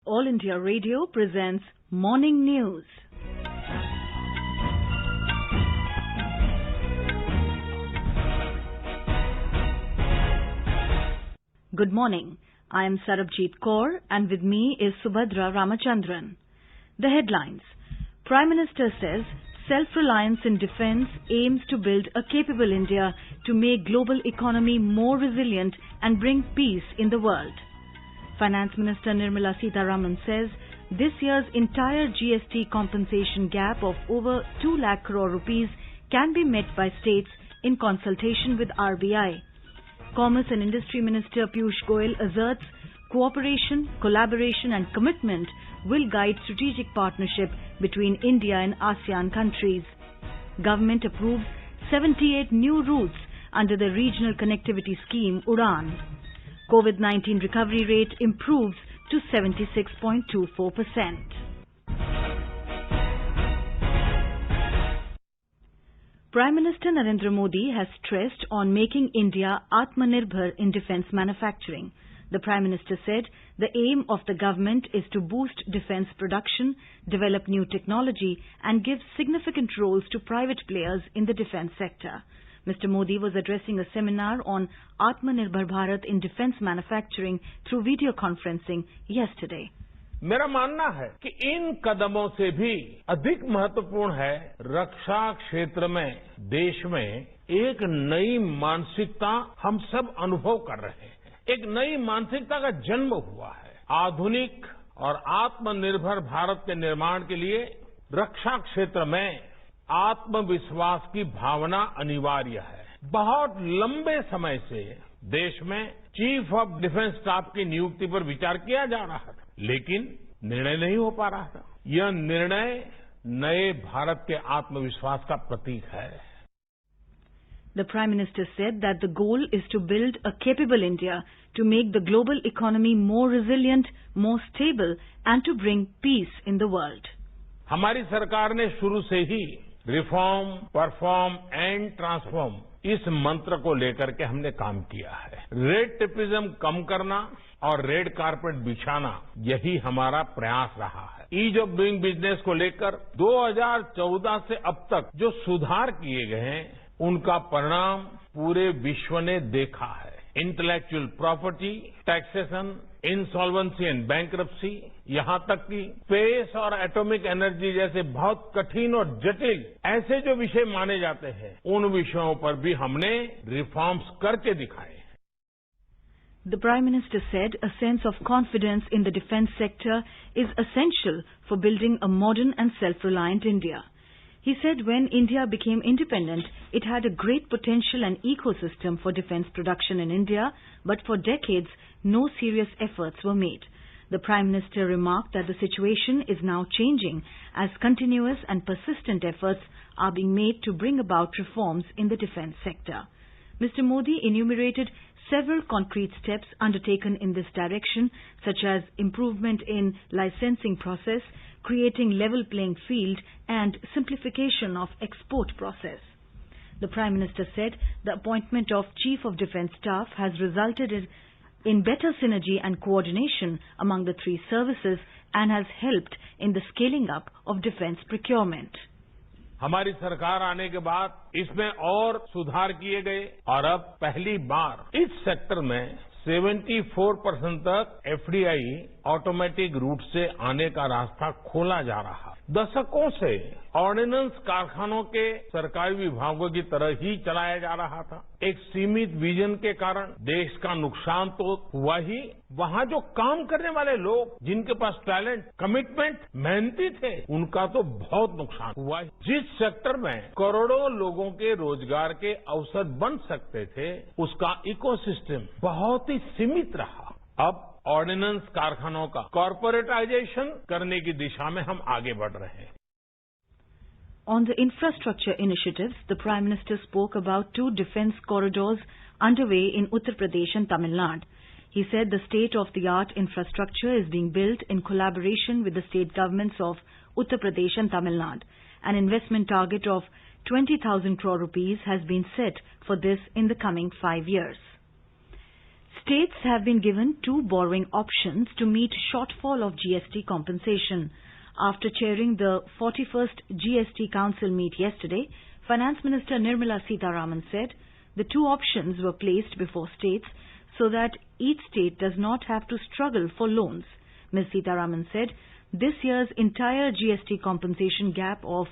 All India Radio presents Morning News. Good morning. I am Sarabjit Kaur and with me is Subhadra Ramachandran. The headlines. Prime Minister says self-reliance in defence aims to build a capable India to make global economy more resilient and bring peace in the world. Finance Minister Nirmala Sitharaman says this year's entire GST compensation gap of over 2 lakh crore rupees can be met by states in consultation with RBI. Commerce and Industry Minister Piyush Goyal asserts cooperation, collaboration and commitment will guide strategic partnership between India and ASEAN countries. Government approves 78 new routes under the Regional Connectivity Scheme UDAN. COVID-19 recovery rate improves to 76.24%. Prime Minister Narendra Modi has stressed on making India Atmanirbhar in defence manufacturing. The Prime Minister said the aim of the government is to boost defence production, develop new technology and give significant roles to private players in the defence sector. Mr. Modi was addressing a seminar on Atmanirbhar Bharat in defence manufacturing through video conferencing yesterday. मेरा मानना है कि इन कदमों से भी अधिक महत्वपूर्ण है रक्षा क्षेत्र में देश में एक नई मानसिकता हम सब अनुभव कर रहे हैं। एक नई मानसिकता का जन्म हुआ है। आधुनिक और आत्मनिर्भर भारत के निर्माण के लिए रक्षा क्षेत्र में आत्मविश्वास की भावना अनिवार्य है। बहुत लंबे समय से देश में चीफ ऑफ डिफेंस स्टाफ की नियुक्ति पर विचार किया जा रहा था, लेकिन निर्णय नहीं हो पा रहा था। यह निर्णय नए भारत के आत्मविश्वास का प्रतीक है। The Prime Minister said that the goal is to build a capable India to make the global economy more resilient, more stable and to bring peace in the world. हमारी सरकार ने शुरू से ही रिफॉर्म, परफॉर्म एंड ट्रांसफॉर्म इस मंत्र को लेकर के हमने काम किया है। रेड टेपिज्म कम करना और रेड कारपेट बिछाना यही हमारा प्रयास रहा है। ईज ऑफ डूइंग बिजनेस को लेकर 2014 से अब तक जो सुधार किए गए हैं उनका परिणाम पूरे विश्व ने देखा है। Intellectual property, taxation, insolvency and bankruptcy, यहां तक कि स्पेस और एटॉमिक एनर्जी जैसे बहुत कठिन और जटिल ऐसे जो विषय माने जाते हैं उन विषयों पर भी हमने रिफॉर्म्स करके दिखाए। The Prime Minister said a sense of confidence in the defence sector is essential for building a modern and self-reliant India. He said when India became independent, it had a great potential and ecosystem for defence production in India, but for decades, no serious efforts were made. The Prime Minister remarked that the situation is now changing as continuous and persistent efforts are being made to bring about reforms in the defence sector. Mr. Modi enumerated several concrete steps undertaken in this direction, such as improvement in licensing process, creating level playing field and simplification of export process. The Prime Minister said the appointment of Chief of Defence Staff has resulted in better synergy and coordination among the three services and has helped in the scaling up of defence procurement. हमारी सरकार आने के बाद इसमें और सुधार किए गए और अब पहली बार इस सेक्टर में 74% तक एफडीआई ऑटोमेटिक रूट से आने का रास्ता खोला जा रहा। दशकों से ऑर्डिनेंस कारखानों के सरकारी विभागों की तरह ही चलाया जा रहा था। एक सीमित विजन के कारण देश का नुकसान तो हुआ ही, वहां जो काम करने वाले लोग जिनके पास टैलेंट, कमिटमेंट, मेहनती थे, उनका तो बहुत नुकसान हुआ। जिस सेक्टर में करोड़ों लोगों के रोजगार के अवसर बन सकते थे, उसका इकोसिस्टम बहुत ही सीमित रहा। अब ऑर्डिनेंस कारखानों का कॉर्पोरेटाइजेशन करने की दिशा में हम आगे बढ़ रहे हैं। On the infrastructure initiatives, the Prime Minister spoke about 2 defence corridors underway in Uttar Pradesh and Tamil Nadu. He said the state-of-the-art infrastructure is being built in collaboration with the state governments of Uttar Pradesh and Tamil Nadu. An investment target of 20,000 crore rupees has been set for this in the coming 5 years. States have been given 2 borrowing options to meet shortfall of GST compensation. After chairing the 41st GST Council meet yesterday, Finance Minister Nirmala Sitharaman said the 2 options were placed before states so that each state does not have to struggle for loans. Ms. Sitharaman said this year's entire GST compensation gap of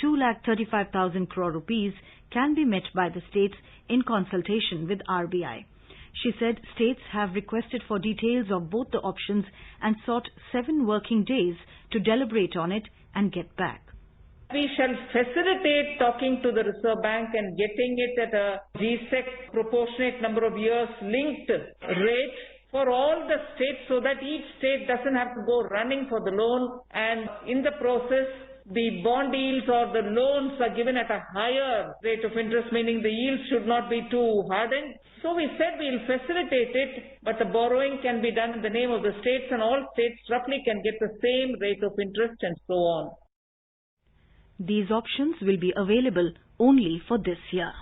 2,35,000 crore rupees can be met by the states in consultation with RBI. She said states have requested for details of both the options and sought 7 working days to deliberate on it and get back. We shall facilitate talking to the Reserve Bank and getting it at a GSEC proportionate number of years linked rate for all the states so that each state doesn't have to go running for the loan, and in the process the bond yields or the loans are given at a higher rate of interest, meaning the yields should not be too hardened. So we said we'll facilitate it, but the borrowing can be done in the name of the states, and all states roughly can get the same rate of interest and so on. These options will be available only for this year.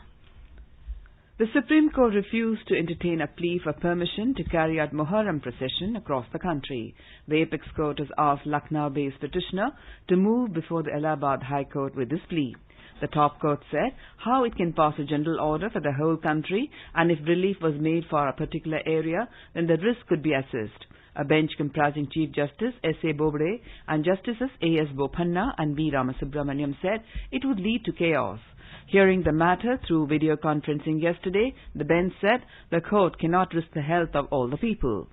The Supreme Court refused to entertain a plea for permission to carry out Muharram procession across the country. The Apex Court has asked Lucknow-based petitioner to move before the Allahabad High Court with this plea. The top court said how it can pass a general order for the whole country, and if relief was made for a particular area, then the risk could be assessed. A bench comprising Chief Justice S.A. Bobde and Justices A.S. Bopanna and B. Ramasubramaniam said it would lead to chaos. Hearing the matter through video conferencing yesterday, the bench said the court cannot risk the health of all the people.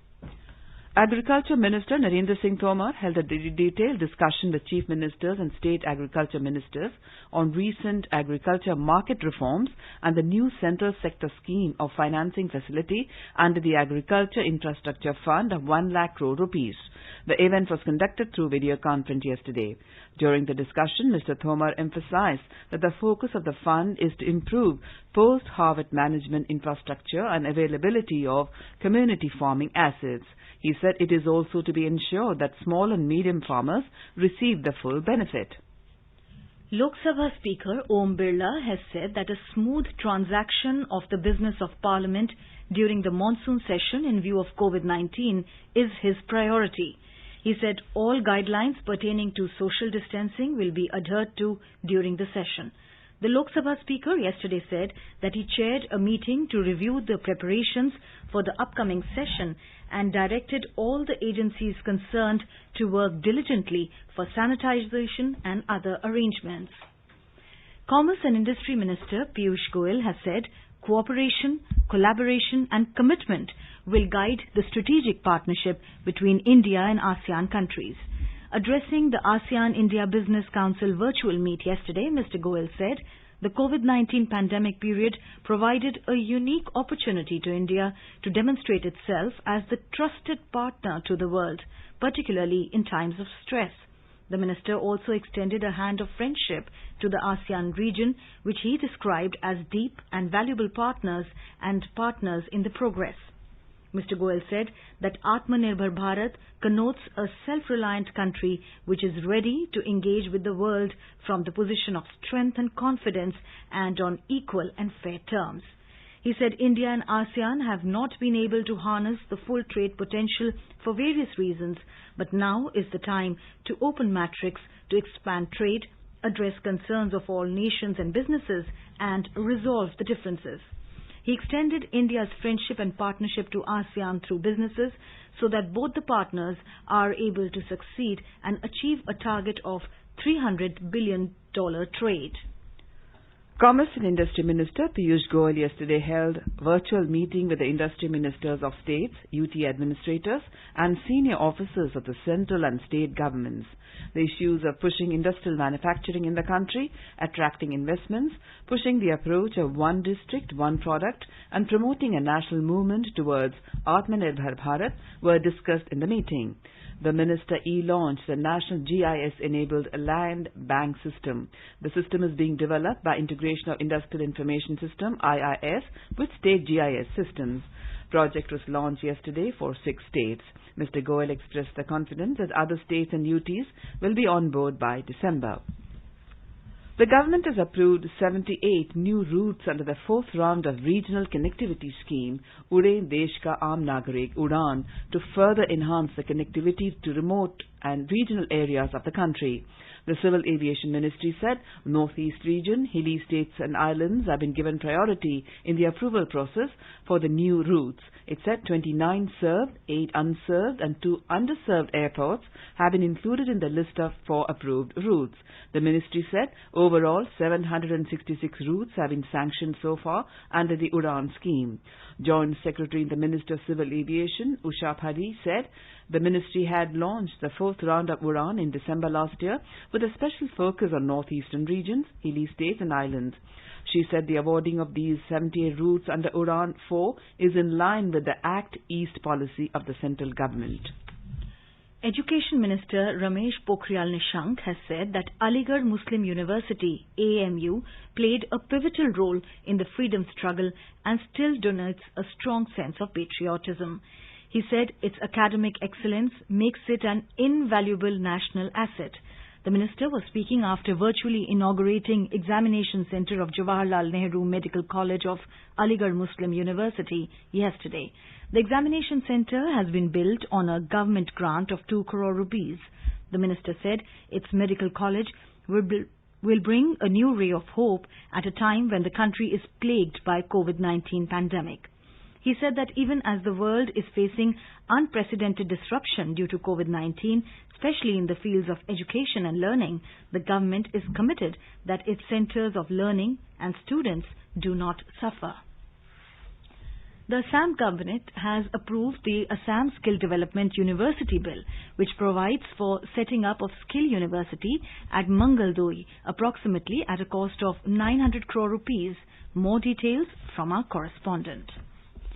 Agriculture Minister Narendra Singh Tomar held a detailed discussion with Chief Ministers and State Agriculture Ministers on recent agriculture market reforms and the new central sector scheme of financing facility under the Agriculture Infrastructure Fund of 1 lakh crore rupees. The event was conducted through video conference yesterday. During the discussion, Mr. Tomar emphasized that the focus of the fund is to improve post-harvest management infrastructure and availability of community farming assets. He said it is also to be ensured that small and medium farmers receive the full benefit. Lok Sabha Speaker Om Birla has said that a smooth transaction of the business of Parliament during the monsoon session in view of COVID-19 is his priority. He said all guidelines pertaining to social distancing will be adhered to during the session. The Lok Sabha Speaker yesterday said that he chaired a meeting to review the preparations for the upcoming session and directed all the agencies concerned to work diligently for sanitization and other arrangements. Commerce and Industry Minister Piyush Goyal has said cooperation, collaboration and commitment will guide the strategic partnership between India and ASEAN countries. Addressing the ASEAN-India Business Council virtual meet yesterday, Mr. Goyal said the COVID-19 pandemic period provided a unique opportunity to India to demonstrate itself as the trusted partner to the world, particularly in times of stress. The minister also extended a hand of friendship to the ASEAN region, which he described as deep and valuable partners and partners in the progress. Mr. Goyal said that Atmanirbhar Bharat connotes a self-reliant country which is ready to engage with the world from the position of strength and confidence and on equal and fair terms. He said India and ASEAN have not been able to harness the full trade potential for various reasons, but now is the time to open matrix to expand trade, address concerns of all nations and businesses, and resolve the differences. He extended India's friendship and partnership to ASEAN through businesses so that both the partners are able to succeed and achieve a target of $300 billion trade. Commerce and Industry Minister Piyush Goyal yesterday held a virtual meeting with the industry ministers of states, UT administrators and senior officers of the central and state governments. The issues of pushing industrial manufacturing in the country, attracting investments, pushing the approach of one district, one product and promoting a national movement towards Atmanirbhar Bharat were discussed in the meeting. The minister launched the National GIS-enabled Land Bank System. The system is being developed by integration of Industrial Information System (IIS) with state GIS systems. Project was launched yesterday for 6 states. Mr. Goyal expressed the confidence that other states and UTs will be on board by December. The government has approved 78 new routes under the fourth round of regional connectivity scheme, Ude Desh Ka Aam Nagarik Udan, to further enhance the connectivity to remote and regional areas of the country. The Civil Aviation Ministry said Northeast region, hilly states and islands have been given priority in the approval process for the new routes. It said 29 served, 8 unserved and 2 underserved airports have been included in the list of 4 approved routes. The ministry said overall 766 routes have been sanctioned so far under the Udan scheme. Joint Secretary in the Ministry of Civil Aviation, Usha Phadi, said the ministry had launched the fourth round of Udan in December last year with a special focus on northeastern regions, hilly states and islands. She said the awarding of these 78 routes under Udan 4 is in line with the Act East policy of the central government. Education Minister Ramesh Pokhriyal Nishank has said that Aligarh Muslim University, AMU, played a pivotal role in the freedom struggle and still denotes a strong sense of patriotism. He said its academic excellence makes it an invaluable national asset. The minister was speaking after virtually inaugurating Examination Centre of Jawaharlal Nehru Medical College of Aligarh Muslim University yesterday. The Examination Centre has been built on a government grant of 2 crore rupees. The minister said its medical college will bring a new ray of hope at a time when the country is plagued by COVID-19 pandemic. He said that even as the world is facing unprecedented disruption due to COVID-19, especially in the fields of education and learning, the government is committed that its centres of learning and students do not suffer. The Assam government has approved the Assam Skill Development University Bill, which provides for setting up of Skill University at Mangaldoyi, approximately at a cost of 900 crore rupees. More details from our correspondent.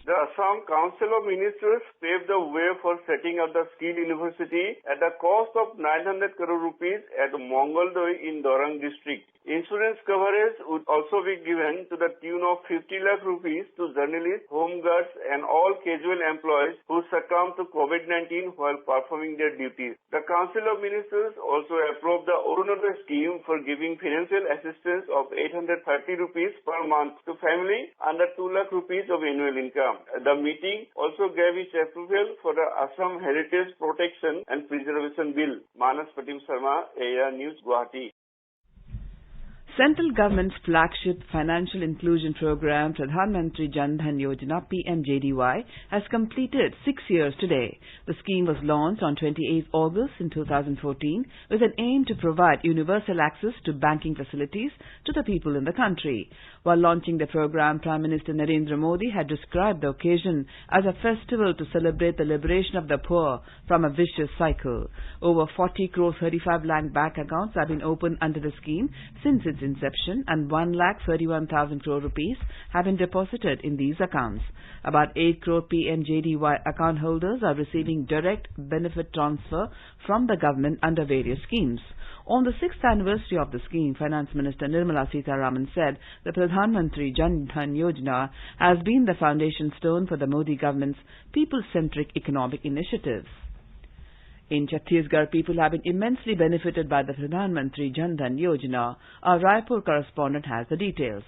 The Assam Council of Ministers paved the way for setting up the Skill University at a cost of 900 crore rupees at Mangaldoyi in Dorang district. Insurance coverage would also be given to the tune of 50 lakh rupees to journalists, home guards and all casual employees who succumbed to COVID-19 while performing their duties. The Council of Ministers also approved the Arunodaya scheme for giving financial assistance of 830 rupees per month to family under 2 lakh rupees of annual income. The meeting also gave its approval for the Assam Heritage Protection and Preservation Bill. Manas Patim Sharma, AIR News, Guwahati. Central government's flagship financial inclusion program, Pradhan Mantri Jan Dhan Yojana (PMJDY), has completed 6 years today. The scheme was launched on 28 August in 2014 with an aim to provide universal access to banking facilities to the people in the country. While launching the program, Prime Minister Narendra Modi had described the occasion as a festival to celebrate the liberation of the poor from a vicious cycle. Over 40 crore 35 lakh bank accounts have been opened under the scheme since its inception, and 1,31,000 crore rupees have been deposited in these accounts. About 8 crore PMJDY account holders are receiving direct benefit transfer from the government under various schemes. On the 6th anniversary of the scheme, Finance Minister Nirmala Sitharaman said the Pradhan Mantri Jan Dhan Yojana has been the foundation stone for the Modi government's people-centric economic initiatives. In Chhattisgarh, people have been immensely benefited by the Pradhan Mantri Jan Dhan Yojana. Our Raipur correspondent has the details.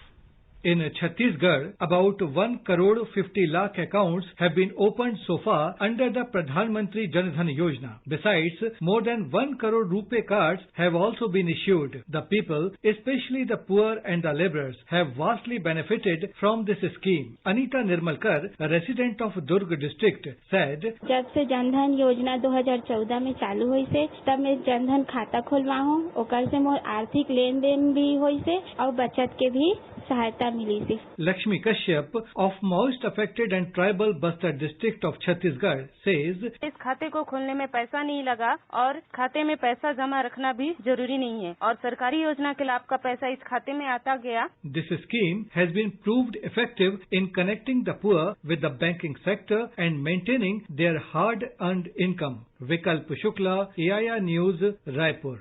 In Chhattisgarh, about 1 crore 50 lakh accounts have been opened so far under the Pradhan Mantri Jan Dhan Yojana. Besides, more than 1 crore RuPay cards have also been issued. The people, especially the poor and the laborers, have vastly benefited from this scheme. Anita Nirmalkar, a resident of Durg district, said, जब से जन धन योजना 2014 में चालू हुई से तब मैं जन धन खाता खोलवा हूँ ओकर से मोर आर्थिक लेन देन भी हुई से और बचत के भी सहायता मिली थी. Lakshmi Kashyap of most affected and tribal Bastar district of Chhattisgarh says, इस खाते को खोलने में पैसा नहीं लगा और खाते में पैसा जमा रखना भी जरूरी नहीं है और सरकारी योजना के लाभ का पैसा इस खाते में आता गया. This scheme has been proved effective in connecting the poor with the banking sector and maintaining their hard-earned income. Vikalp Shukla, AIR News, Raipur.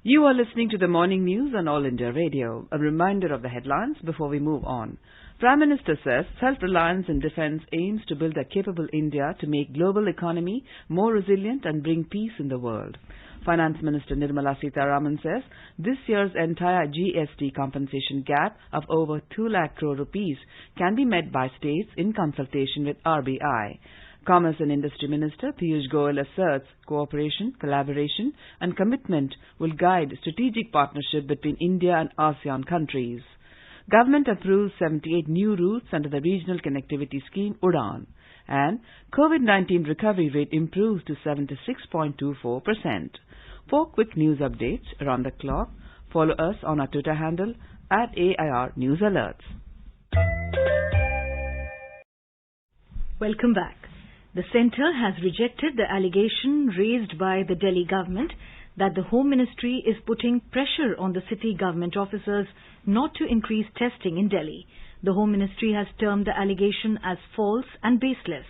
You are listening to the morning news on All India Radio. A reminder of the headlines before we move on. Prime Minister says self-reliance in defence aims to build a capable India to make global economy more resilient and bring peace in the world. Finance Minister Nirmala Sitharaman says this year's entire GST compensation gap of over 2 lakh crore rupees can be met by states in consultation with RBI. Commerce and Industry Minister Piyush Goyal asserts cooperation, collaboration and commitment will guide strategic partnership between India and ASEAN countries. Government approves 78 new routes under the Regional Connectivity Scheme UDAN. And COVID-19 recovery rate improves to 76.24%. For quick news updates around the clock, follow us on our Twitter handle @AIR News Alerts. Welcome back. The centre has rejected the allegation raised by the Delhi government that the Home Ministry is putting pressure on the city government officers not to increase testing in Delhi. The Home Ministry has termed the allegation as false and baseless.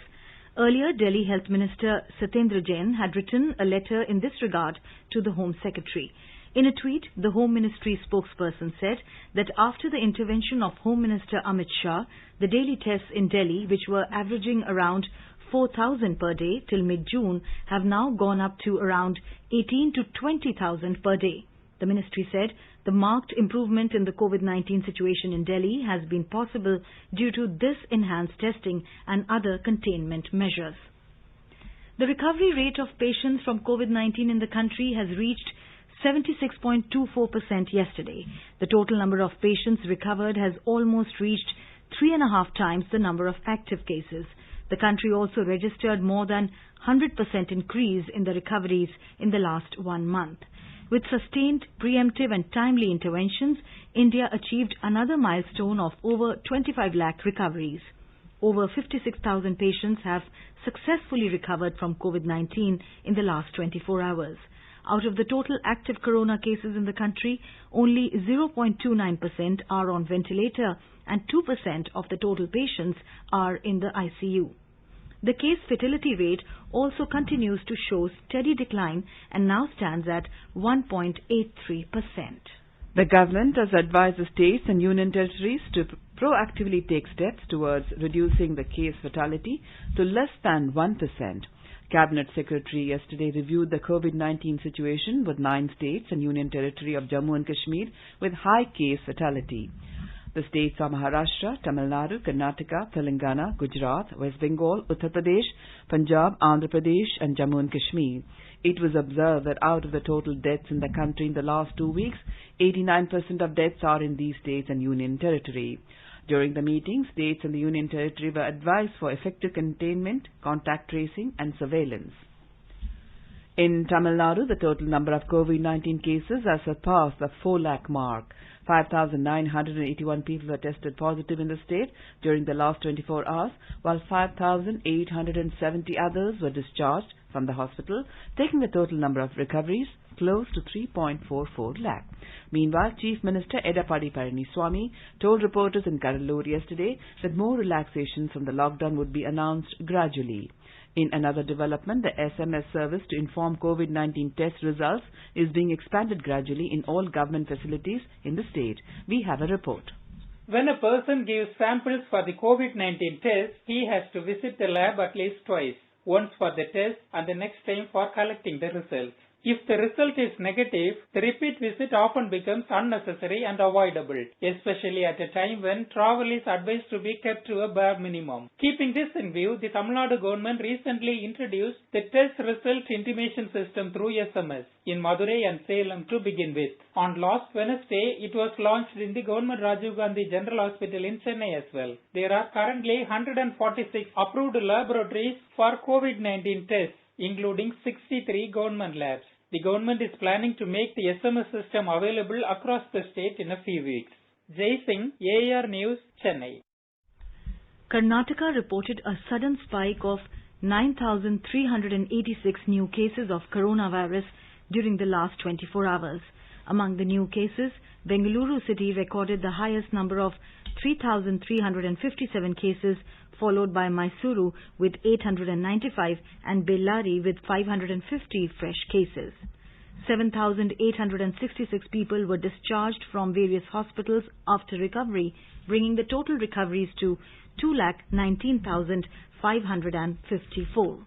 Earlier, Delhi Health Minister Satyendra Jain had written a letter in this regard to the Home Secretary. In a tweet, the Home Ministry spokesperson said that after the intervention of Home Minister Amit Shah, the daily tests in Delhi, which were averaging around 4,000 per day till mid-June, have now gone up to around 18 to 20,000 per day. The ministry said the marked improvement in the COVID-19 situation in Delhi has been possible due to this enhanced testing and other containment measures. The recovery rate of patients from COVID-19 in the country has reached 76.24% yesterday. The total number of patients recovered has almost reached 3.5 times the number of active cases. The country also registered more than 100% increase in the recoveries in the last 1 month. With sustained, preemptive and timely interventions, India achieved another milestone of over 25 lakh recoveries. Over 56,000 patients have successfully recovered from COVID-19 in the last 24 hours. Out of the total active corona cases in the country, only 0.29% are on ventilator and 2% of the total patients are in the ICU. The case fatality rate also continues to show steady decline and now stands at 1.83%. The government has advised the states and union territories to proactively take steps towards reducing the case fatality to less than 1%. Cabinet Secretary yesterday reviewed the COVID-19 situation with 9 states and Union Territory of Jammu and Kashmir with high case fatality. The states are Maharashtra, Tamil Nadu, Karnataka, Telangana, Gujarat, West Bengal, Uttar Pradesh, Punjab, Andhra Pradesh and Jammu and Kashmir. It was observed that out of the total deaths in the country in the last 2 weeks, 89% of deaths are in these states and Union Territory. During the meeting, states and the Union Territory were advised for effective containment, contact tracing and surveillance. In Tamil Nadu, the total number of COVID-19 cases has surpassed the 4 lakh mark. 5,981 people were tested positive in the state during the last 24 hours, while 5,870 others were discharged from the hospital, taking the total number of recoveries close to 3.44 lakh. Meanwhile, Chief Minister Edappadi Palaniswamy told reporters in Kadalur yesterday that more relaxations from the lockdown would be announced gradually. In another development, the SMS service to inform COVID-19 test results is being expanded gradually in all government facilities in the state. We have a report. When a person gives samples for the COVID-19 test, he has to visit the lab at least twice, once for the test and the next time for collecting the results. If the result is negative, the repeat visit often becomes unnecessary and avoidable, especially at a time when travel is advised to be kept to a bare minimum. Keeping this in view, the Tamil Nadu government recently introduced the test result intimation system through SMS in Madurai and Salem to begin with. On last Wednesday, it was launched in the Government Rajiv Gandhi General Hospital in Chennai as well. There are currently 146 approved laboratories for COVID-19 tests, including 63 government labs. The government is planning to make the SMS system available across the state in a few weeks. Jai Singh, AIR News, Chennai. Karnataka reported a sudden spike of 9,386 new cases of coronavirus during the last 24 hours. Among the new cases, Bengaluru city recorded the highest number of 3,357 cases, followed by Mysuru with 895 and Bellary with 550 fresh cases. 7,866 people were discharged from various hospitals after recovery, bringing the total recoveries to 2,19,554.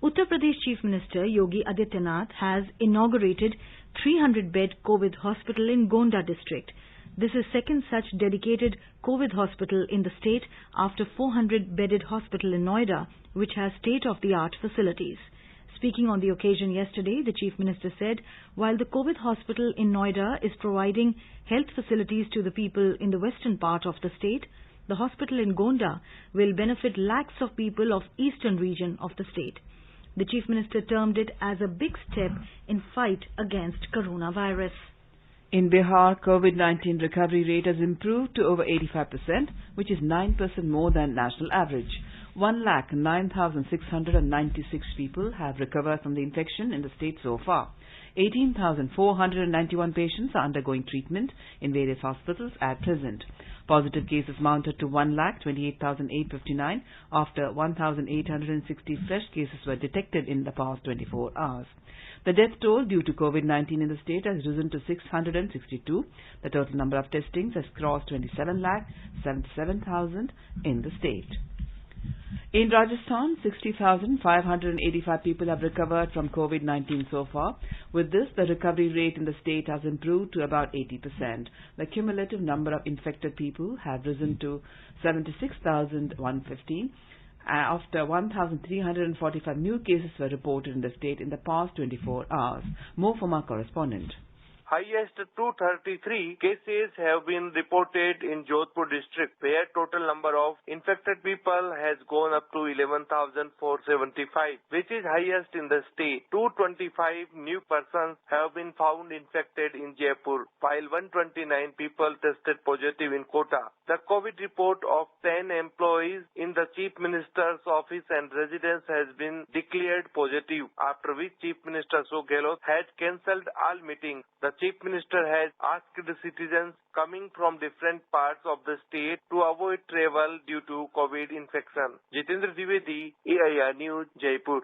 Uttar Pradesh Chief Minister Yogi Adityanath has inaugurated 300-bed Kovad hospital in Gonda district. This is second such dedicated Kovad hospital in the state after 400-bedded hospital in Noida, which has state-of-the-art facilities. Speaking on the occasion yesterday, the Chief Minister said, while the Kovad hospital in Noida is providing health facilities to the people in the western part of the state, the hospital in Gonda will benefit lakhs of people of eastern region of the state. The Chief Minister termed it as a big step in fight against coronavirus. In Bihar, COVID-19 recovery rate has improved to over 85%, which is 9% more than national average. 1,09,696 people have recovered from the infection in the state so far. 18,491 patients are undergoing treatment in various hospitals at present. Positive cases mounted to 1,28,859 after 1,860 fresh cases were detected in the past 24 hours. The death toll due to COVID-19 in the state has risen to 662. The total number of testings has crossed 27,77,000 in the state. In Rajasthan, 60,585 people have recovered from COVID-19 so far. With this, the recovery rate in the state has improved to about 80%. The cumulative number of infected people have risen to 76,115 after 1,345 new cases were reported in the state in the past 24 hours. More from our correspondent. Highest 233 cases have been reported in Jodhpur district, where total number of infected people has gone up to 11,475, which is highest in the state. 225 new persons have been found infected in Jaipur, while 129 people tested positive in Kota. The COVID report of 10 employees in the Chief Minister's office and residence has been declared positive, after which Chief Minister Ashok Gehlot has cancelled all meetings. The Chief Minister has asked the citizens coming from different parts of the state to avoid travel due to COVID infection. Jitendra Dwivedi, AIR News, Jaipur.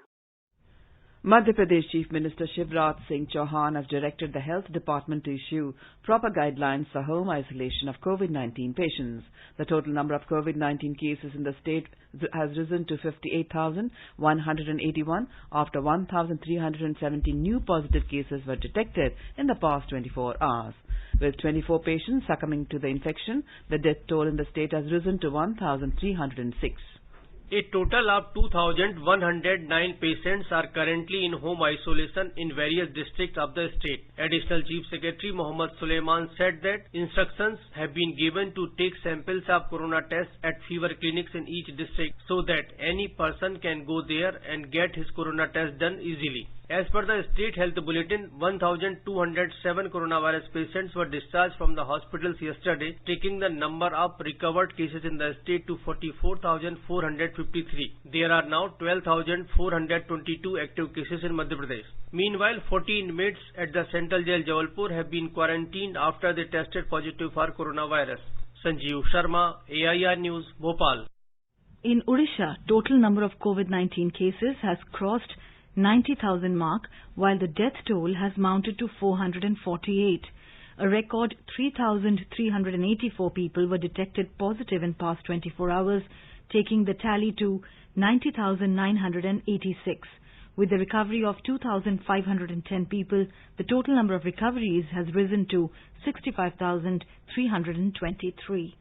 Madhya Pradesh Chief Minister Shivraj Singh Chauhan has directed the Health Department to issue proper guidelines for home isolation of COVID-19 patients. The total number of COVID-19 cases in the state has risen to 58,181 after 1,370 new positive cases were detected in the past 24 hours. With 24 patients succumbing to the infection, the death toll in the state has risen to 1,306. A total of 2,109 patients are currently in home isolation in various districts of the state. Additional Chief Secretary Mohammad Suleiman said that instructions have been given to take samples of corona tests at fever clinics in each district so that any person can go there and get his corona test done easily. As per the State Health Bulletin, 1,207 coronavirus patients were discharged from the hospitals yesterday, taking the number of recovered cases in the state to 44,453. There are now 12,422 active cases in Madhya Pradesh. Meanwhile, 40 inmates at the Central Jail Jabalpur have been quarantined after they tested positive for coronavirus. Sanjeev Sharma, AIR News, Bhopal. In Odisha, total number of COVID-19 cases has crossed 90,000 mark, while the death toll has mounted to 448. A record 3,384 people were detected positive in past 24 hours, taking the tally to 90,986. With the recovery of 2,510 people, the total number of recoveries has risen to 65,323.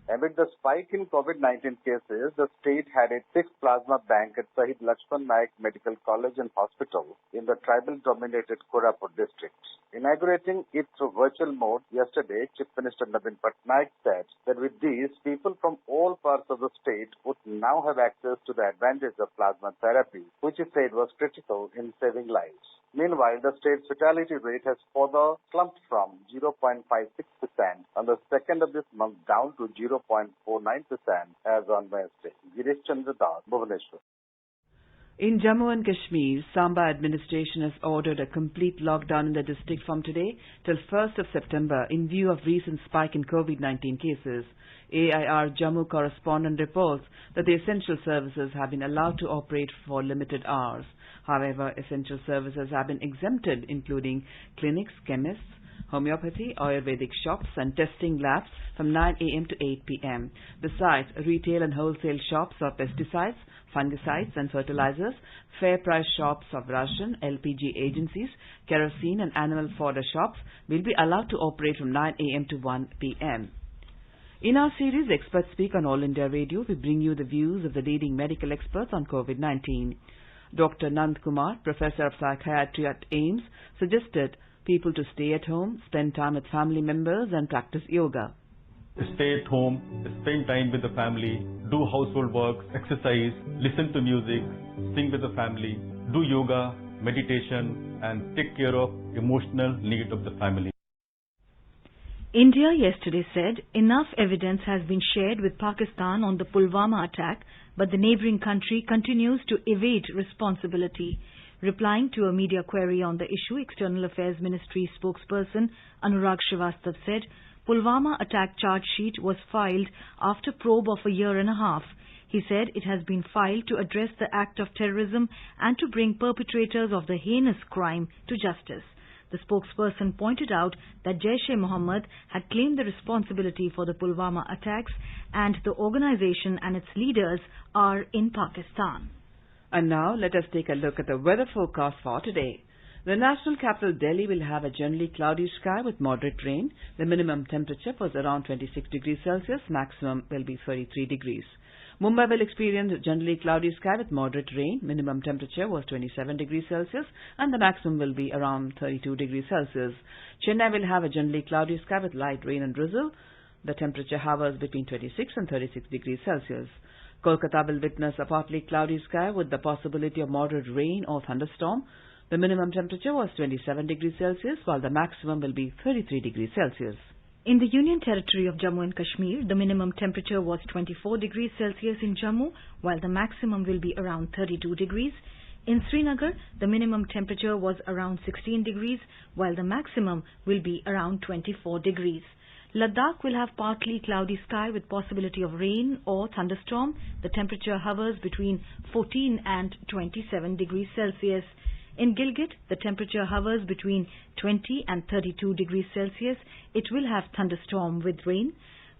Amid the spike in COVID-19 cases, the state had its sixth plasma bank at Sahid Lakshman Naik Medical College and Hospital in the tribal-dominated Koraput district. Inaugurating it through virtual mode yesterday, Chief Minister Navin Patnaik said that with these, people from all parts of the state would now have access to the advantage of plasma therapy, which he said was critical in saving lives. Meanwhile, the state's fatality rate has further slumped from 0.56% on the 2nd of this month down to 0.49% as on Wednesday. Girish Chandra Das, Bhubaneswar. In Jammu and Kashmir, Samba administration has ordered a complete lockdown in the district from today till 1st of September in view of recent spike in COVID-19 cases. AIR Jammu correspondent reports that the essential services have been allowed to operate for limited hours. However, essential services have been exempted, including clinics, chemists, homeopathy, Ayurvedic shops and testing labs from 9 a.m. to 8 p.m. Besides, retail and wholesale shops of pesticides, fungicides and fertilizers, fair price shops of ration, LPG agencies, kerosene and animal fodder shops will be allowed to operate from 9 a.m. to 1 p.m. In our series Experts Speak on All India Radio, we bring you the views of the leading medical experts on COVID-19. Dr. Nand Kumar, Professor of Psychiatry at AIIMS, suggested people to stay at home, spend time with family members and practice yoga. Stay at home, spend time with the family, do household work, exercise, listen to music, sing with the family, do yoga, meditation and take care of emotional needs of the family. India yesterday said enough evidence has been shared with Pakistan on the Pulwama attack, but the neighbouring country continues to evade responsibility. Replying to a media query on the issue, External Affairs Ministry spokesperson Anurag Srivastava said Pulwama attack charge sheet was filed after probe of a year and a half. He said it has been filed to address the act of terrorism and to bring perpetrators of the heinous crime to justice. The spokesperson pointed out that Jaish-e-Mohammed had claimed the responsibility for the Pulwama attacks and the organization and its leaders are in Pakistan. And now let us take a look at the weather forecast for today. The national capital Delhi will have a generally cloudy sky with moderate rain. The minimum temperature was around 26 degrees Celsius, maximum will be 33 degrees. Mumbai will experience generally cloudy sky with moderate rain. Minimum temperature was 27 degrees Celsius and the maximum will be around 32 degrees Celsius. Chennai will have a generally cloudy sky with light rain and drizzle. The temperature hovers between 26 and 36 degrees Celsius. Kolkata will witness a partly cloudy sky with the possibility of moderate rain or thunderstorm. The minimum temperature was 27 degrees Celsius while the maximum will be 33 degrees Celsius. In the Union Territory of Jammu and Kashmir, the minimum temperature was 24 degrees Celsius in Jammu, while the maximum will be around 32 degrees. In Srinagar, the minimum temperature was around 16 degrees, while the maximum will be around 24 degrees. Ladakh will have partly cloudy sky with possibility of rain or thunderstorm. The temperature hovers between 14 and 27 degrees Celsius. In Gilgit, the temperature hovers between 20 and 32 degrees Celsius. It will have thunderstorm with rain.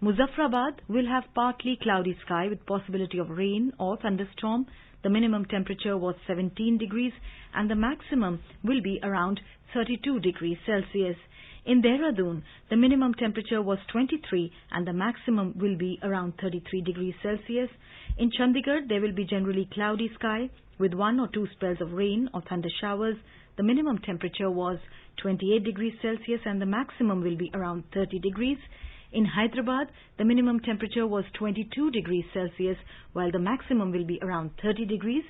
Muzaffarabad will have partly cloudy sky with possibility of rain or thunderstorm. The minimum temperature was 17 degrees and the maximum will be around 32 degrees Celsius. In Dehradun, the minimum temperature was 23 and the maximum will be around 33 degrees Celsius. In Chandigarh, there will be generally cloudy sky with 1 or 2 spells of rain or thunder showers. The minimum temperature was 28 degrees Celsius and the maximum will be around 30 degrees. In Hyderabad, the minimum temperature was 22 degrees Celsius while the maximum will be around 30 degrees.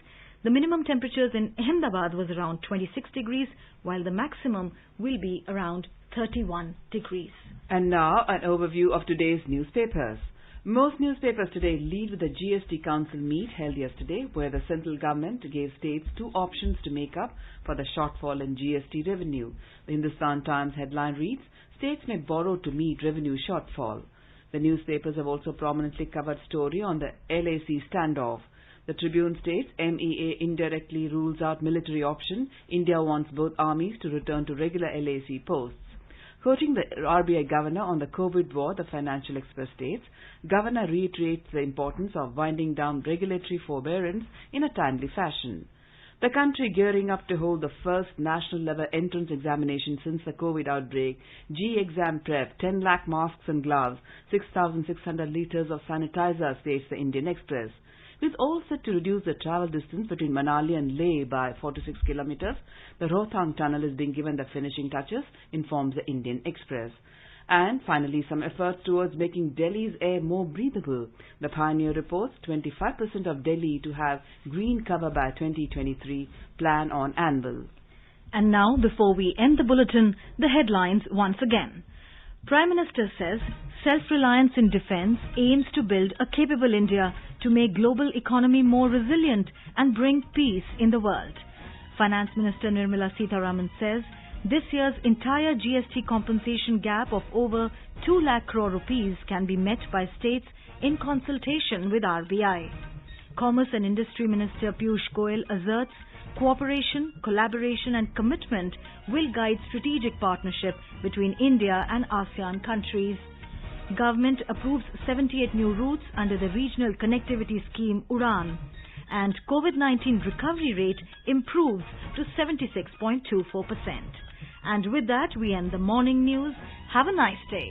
The minimum temperatures in Ahmedabad was around 26 degrees while the maximum will be around 31 degrees. And now an overview of today's newspapers. Most newspapers today lead with the GST Council meet held yesterday, where the central government gave states 2 options to make up for the shortfall in GST revenue. The Hindustan Times headline reads, "States may borrow to meet revenue shortfall." The newspapers have also prominently covered story on the LAC standoff. The Tribune states, MEA indirectly rules out military option. India wants both armies to return to regular LAC posts. Quoting the RBI Governor on the COVID war, the Financial Express states, Governor reiterates the importance of winding down regulatory forbearance in a timely fashion. The country gearing up to hold the first national-level entrance examination since the COVID outbreak. G-exam prep, 10 lakh masks and gloves, 6,600 litres of sanitizer, states the Indian Express. With all set to reduce the travel distance between Manali and Leh by 46 kilometers, the Rohtang tunnel is being given the finishing touches, informs the Indian Express. And finally, some efforts towards making Delhi's air more breathable. The Pioneer reports 25% of Delhi to have green cover by 2023, plan on anvil. And now, before we end the bulletin, the headlines once again. Prime Minister says self-reliance in defence aims to build a capable India to make global economy more resilient and bring peace in the world. Finance Minister Nirmala Sitharaman says this year's entire GST compensation gap of over 2 lakh crore rupees can be met by states in consultation with RBI. Commerce and Industry Minister Piyush Goyal asserts cooperation, collaboration and commitment will guide strategic partnership between India and ASEAN countries. Government approves 78 new routes under the Regional Connectivity Scheme UDAN. And COVID-19 recovery rate improves to 76.24%. And with that, we end the morning news. Have a nice day.